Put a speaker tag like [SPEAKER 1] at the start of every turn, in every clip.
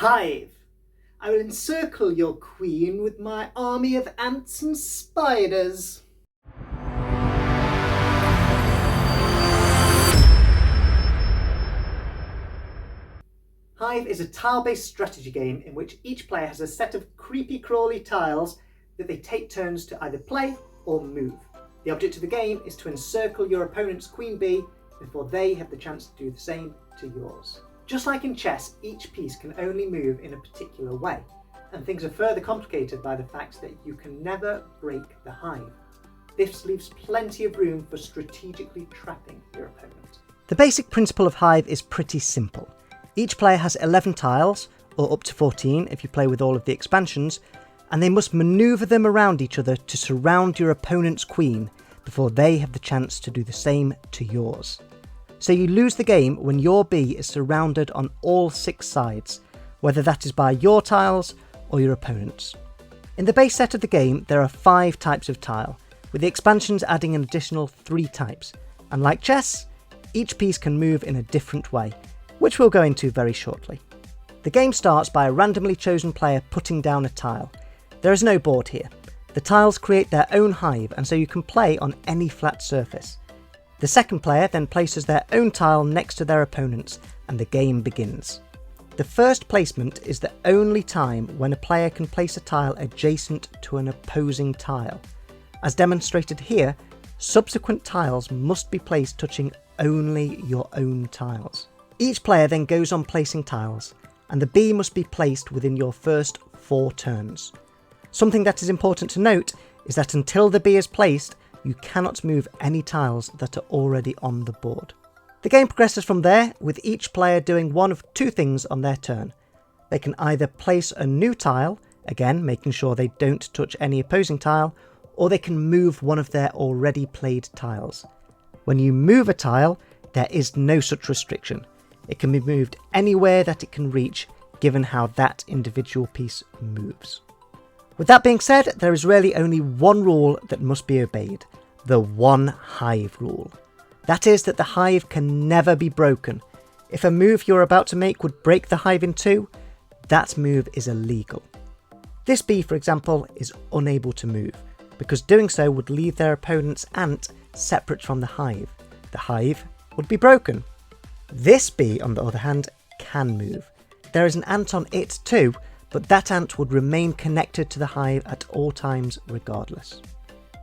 [SPEAKER 1] Hive! I will encircle your queen with my army of ants and spiders. Hive is a tile-based strategy game in which each player has a set of creepy-crawly tiles that they take turns to either play or move. The object of the game is to encircle your opponent's queen bee before they have the chance to do the same to yours. Just like in chess, each piece can only move in a particular way, and things are further complicated by the fact that you can never break the hive. This leaves plenty of room for strategically trapping your opponent.
[SPEAKER 2] The basic principle of Hive is pretty simple. Each player has 11 tiles, or up to 14 if you play with all of the expansions, and they must manoeuvre them around each other to surround your opponent's queen before they have the chance to do the same to yours. So you lose the game when your bee is surrounded on all 6 sides, whether that is by your tiles or your opponent's. In the base set of the game there are 5 types of tile, with the expansions adding an additional 3 types, and like chess, each piece can move in a different way, which we'll go into very shortly. The game starts by a randomly chosen player putting down a tile. There is no board here. The tiles create their own hive, and so you can play on any flat surface. The second player then places their own tile next to their opponent's, and the game begins. The first placement is the only time when a player can place a tile adjacent to an opposing tile. As demonstrated here, subsequent tiles must be placed touching only your own tiles. Each player then goes on placing tiles, and the bee must be placed within your first 4 turns. Something that is important to note is that until the bee is placed, you cannot move any tiles that are already on the board. The game progresses from there, with each player doing one of 2 things on their turn. They can either place a new tile, again making sure they don't touch any opposing tile, or they can move one of their already played tiles. When you move a tile, there is no such restriction. It can be moved anywhere that it can reach, given how that individual piece moves. With that being said, there is really only one rule that must be obeyed, the one hive rule. That is that the hive can never be broken. If a move you're about to make would break the hive in 2, that move is illegal. This bee, for example, is unable to move, because doing so would leave their opponent's ant separate from the hive. The hive would be broken. This bee, on the other hand, can move. There is an ant on it too, but that ant would remain connected to the hive at all times regardless.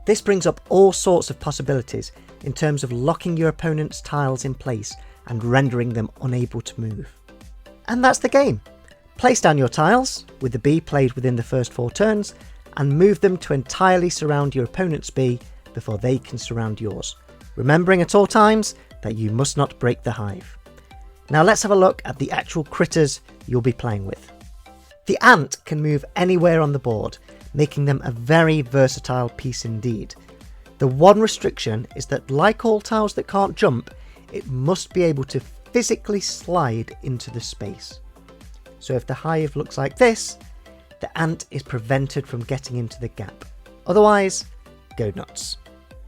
[SPEAKER 2] This brings up all sorts of possibilities in terms of locking your opponent's tiles in place and rendering them unable to move. And that's the game. Place down your tiles, with the bee played within the first 4 turns, and move them to entirely surround your opponent's bee before they can surround yours, remembering at all times that you must not break the hive. Now let's have a look at the actual critters you'll be playing with. The ant can move anywhere on the board, making them a very versatile piece indeed. The one restriction is that, like all tiles that can't jump, it must be able to physically slide into the space. So if the hive looks like this, the ant is prevented from getting into the gap. Otherwise, go nuts.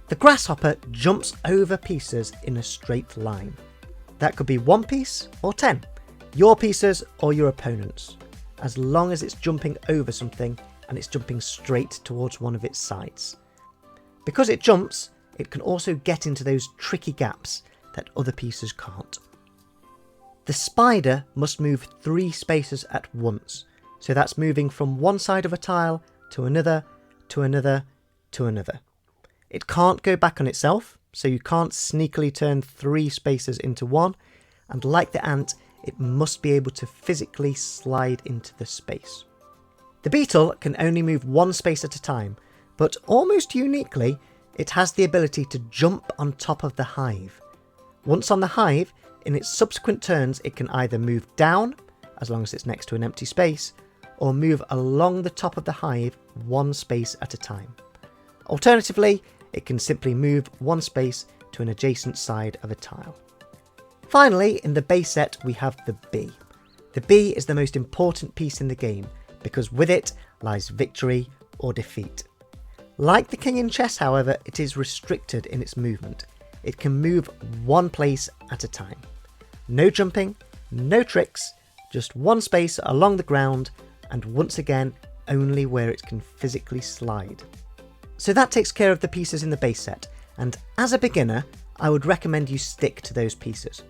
[SPEAKER 2] The grasshopper jumps over pieces in a straight line. That could be 1 piece or 10, your pieces or your opponent's, as long as it's jumping over something and it's jumping straight towards one of its sides. Because it jumps, it can also get into those tricky gaps that other pieces can't. The spider must move 3 spaces at once, so that's moving from one side of a tile to another, to another, to another. It can't go back on itself, so you can't sneakily turn 3 spaces into 1, and like the ant, it must be able to physically slide into the space. The beetle can only move 1 space at a time, but almost uniquely, it has the ability to jump on top of the hive. Once on the hive, in its subsequent turns it can either move down, as long as it's next to an empty space, or move along the top of the hive 1 space at a time. Alternatively, it can simply move 1 space to an adjacent side of a tile. Finally, in the base set we have the bee. The bee is the most important piece in the game, because with it lies victory or defeat. Like the king in chess, however, it is restricted in its movement. It can move 1 place at a time. No jumping, no tricks, just one space along the ground, and once again, only where it can physically slide. So that takes care of the pieces in the base set, and as a beginner, I would recommend you stick to those pieces.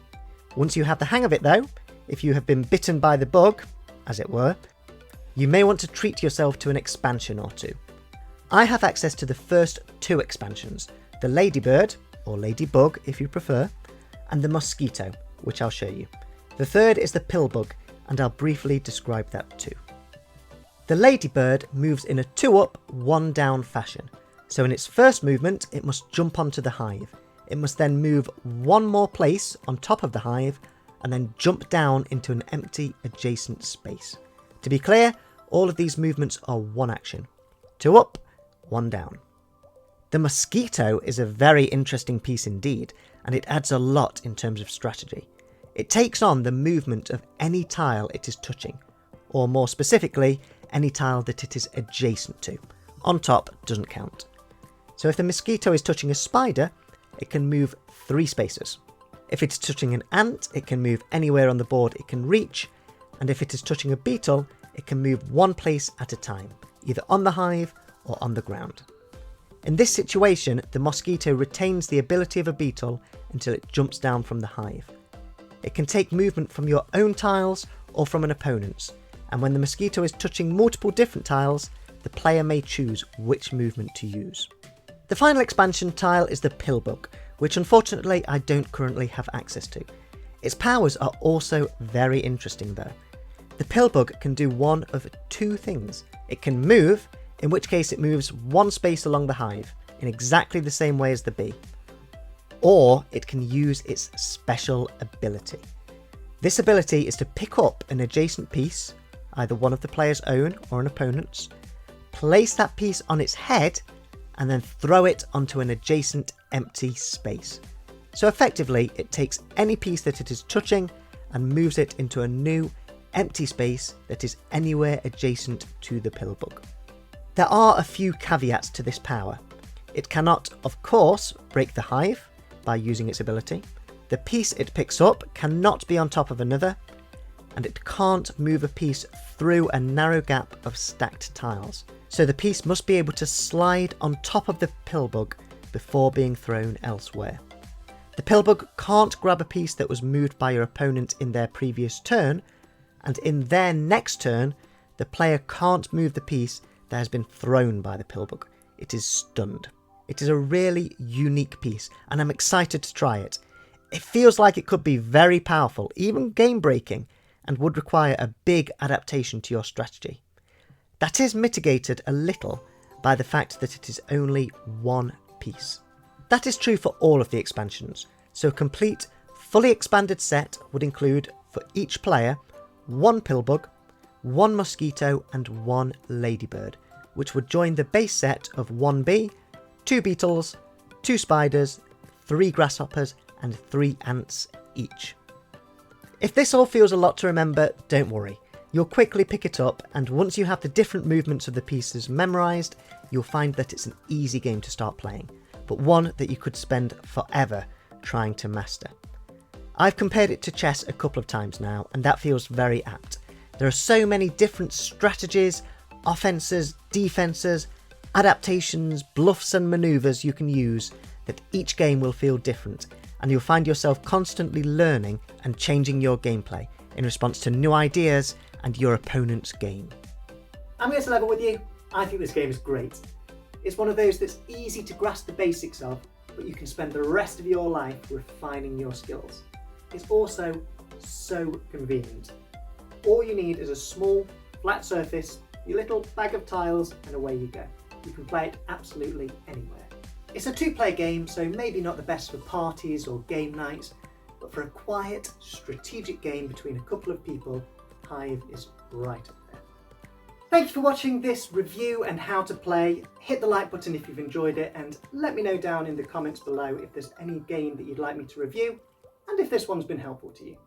[SPEAKER 2] Once you have the hang of it though, if you have been bitten by the bug, as it were, you may want to treat yourself to an expansion or two. I have access to the first 2 expansions, the Ladybird, or Ladybug if you prefer, and the Mosquito, which I'll show you. The third is the Pillbug, and I'll briefly describe that too. The Ladybird moves in a 2-up, 1-down fashion, so in its first movement it must jump onto the hive. It must then move one more place on top of the hive, and then jump down into an empty adjacent space. To be clear, all of these movements are one action. 2 up, 1 down. The Mosquito is a very interesting piece indeed, and it adds a lot in terms of strategy. It takes on the movement of any tile it is touching, or more specifically, any tile that it is adjacent to. On top doesn't count. So if the Mosquito is touching a spider, it can move 3 spaces. If it's touching an ant, it can move anywhere on the board it can reach, and if it is touching a beetle, it can move one place at a time, either on the hive or on the ground. In this situation, the Mosquito retains the ability of a beetle until it jumps down from the hive. It can take movement from your own tiles or from an opponent's, and when the Mosquito is touching multiple different tiles, the player may choose which movement to use. The final expansion tile is the Pillbug, which unfortunately I don't currently have access to. Its powers are also very interesting though. The Pillbug can do one of 2 things. It can move, in which case it moves one space along the hive, in exactly the same way as the bee. Or it can use its special ability. This ability is to pick up an adjacent piece, either one of the player's own or an opponent's, place that piece on its head, and then throw it onto an adjacent empty space. So effectively, it takes any piece that it is touching and moves it into a new empty space that is anywhere adjacent to the Pillbug. There are a few caveats to this power. It cannot, of course, break the hive by using its ability. The piece it picks up cannot be on top of another, and it can't move a piece through a narrow gap of stacked tiles. So the piece must be able to slide on top of the Pillbug before being thrown elsewhere. The Pillbug can't grab a piece that was moved by your opponent in their previous turn, and in their next turn, the player can't move the piece that has been thrown by the Pillbug. It is stunned. It is a really unique piece, and I'm excited to try it. It feels like it could be very powerful, even game-breaking, and would require a big adaptation to your strategy. That is mitigated a little by the fact that it is only one piece. That is true for all of the expansions, so a complete, fully expanded set would include, for each player, 1 Pillbug, 1 Mosquito and 1 Ladybird, which would join the base set of 1 bee, 2 beetles, 2 spiders, 3 grasshoppers and 3 ants each. If this all feels a lot to remember, don't worry. You'll quickly pick it up, and once you have the different movements of the pieces memorised, you'll find that it's an easy game to start playing, but one that you could spend forever trying to master. I've compared it to chess a couple of times now, and that feels very apt. There are so many different strategies, offences, defences, adaptations, bluffs and manoeuvres you can use that each game will feel different, and you'll find yourself constantly learning and changing your gameplay in response to new ideas and your opponent's game.
[SPEAKER 1] I'm going to level with you. I think this game is great. It's one of those that's easy to grasp the basics of, but you can spend the rest of your life refining your skills. It's also so convenient. All you need is a small, flat surface, your little bag of tiles, and away you go. You can play it absolutely anywhere. It's a 2-player game, so maybe not the best for parties or game nights, but for a quiet, strategic game between a couple of people, Hive is right up there. Thank you for watching this review and how to play. Hit the like button if you've enjoyed it, and let me know down in the comments below if there's any game that you'd like me to review, and if this one's been helpful to you.